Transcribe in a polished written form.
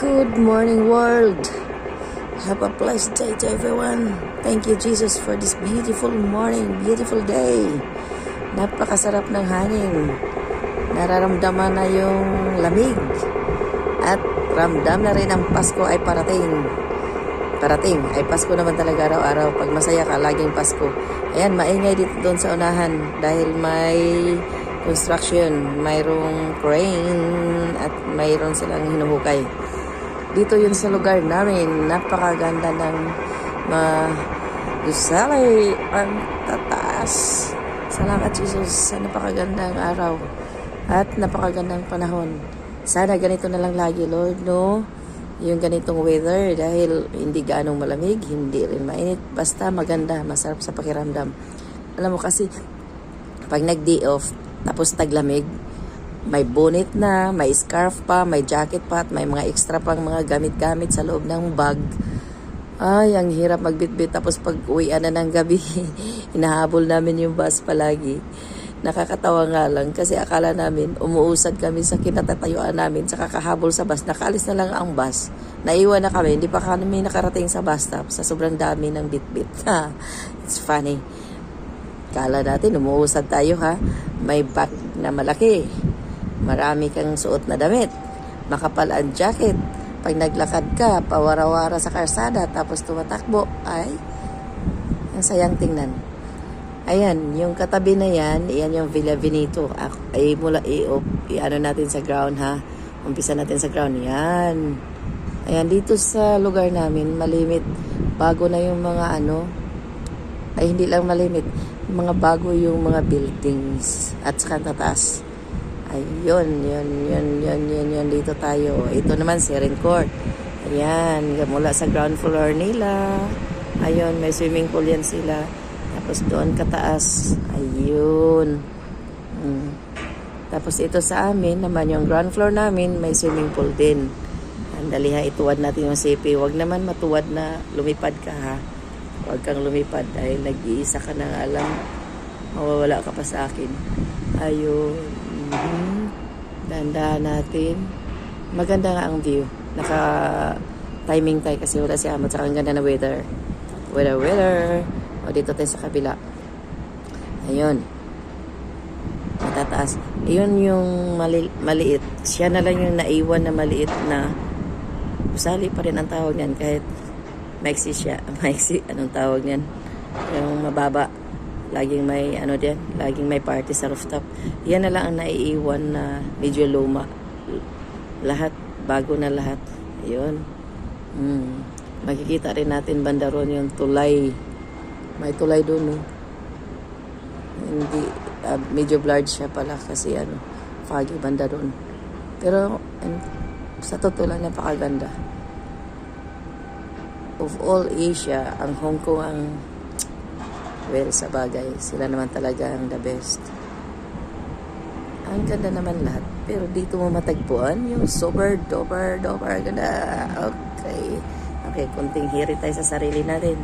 Good morning, world. Have a blessed day to everyone. Thank you, Jesus, for this beautiful morning, beautiful day. Napakasarap ng hangin. Nararamdaman na yung lamig. At ramdam na rin ang Pasko ay parating. Parating. Ay Pasko naman talaga araw-araw. Pag masaya ka, laging Pasko. Ayan, maingay dito doon sa unahan dahil may construction, mayroong crane at mayroon silang hinuhukay. Dito yun sa lugar namin, napakaganda ng gusali ang tataas. Salamat Jesus sa napakagandang araw at napakagandang panahon. Sana ganito na lang lagi, Lord, no? Yung ganitong weather dahil hindi ganong malamig, hindi rin mainit, basta maganda, masarap sa pakiramdam. Alam mo kasi, pag nag-day off, tapos taglamig, may bonnet na, may scarf pa, may jacket pa, at may mga extra pang mga gamit-gamit sa loob ng bag. Ay, ang hirap magbitbit. Tapos pag uwian na ng gabi, hinahabol namin yung bus palagi. Nakakatawa nga lang kasi akala namin, umuusad kami sa kinatatayuan namin sa kakahabol sa bus. Nakaalis na lang ang bus. Naiwan na kami, hindi pa kami nakarating sa bus stop sa sobrang dami ng bitbit. It's funny. Kala natin, umuusad tayo ha. May bag na malaki. Marami kang suot na damit. Makapal ang jacket. Pag naglakad ka, pawara-wara sa karsada, tapos tumatakbo, ay, ang sayang tingnan. Ayan, yung katabi na yan, yan yung Villa Benito. Ay, mula i-ano natin sa ground ha. Umpisa natin sa ground. Yan. Ayan, dito sa lugar namin, malimit. Bago na yung mga ay hindi lang malimit. Mga bago yung mga buildings at saka tataas. Ayun, yun, dito tayo. Ito naman, Seren Court. Ayan, mula sa ground floor nila. Ayun, may swimming pool yan sila. Tapos doon kataas. Ayun. Tapos ito sa amin, naman yung ground floor namin, may swimming pool din. Andali ha, ituwad natin yung CP. Huwag naman matuwad na lumipad ka ha. Huwag kang lumipad dahil nag-iisa ka na nga lang. Mawawala ka pa sa akin. Ayun. Dahan-dahan natin. Maganda nga ang view. Naka-timing tayo kasi wala si Amo. Tsaka ang ganda na weather. Weather. O dito tayo sa kabila. Ayun. Matataas. Ayun yung maliit. Siya na lang yung naiwan na maliit na usali pa rin ang tawag niyan kahit maiksi siya. Maiksi. Anong tawag niyan? Yung mababa. Laging may din, laging may party sa rooftop. Yan na lang ang naiiwan na medyo luma. Lahat, bago na lahat. Ayun. Makikita rin natin banda ron yung tulay. May tulay doon, no? Hindi, medyo blurred siya pala kasi foggy banda doon. Pero, sa totoo lang, napakaganda. Of all Asia, ang Hong Kong ang sa bagay. Sila naman talaga ang the best. Ang ganda naman lahat. Pero dito mo matagpuan yung super duper ganda. Okay. Okay, kunting hirit tayo sa sarili natin.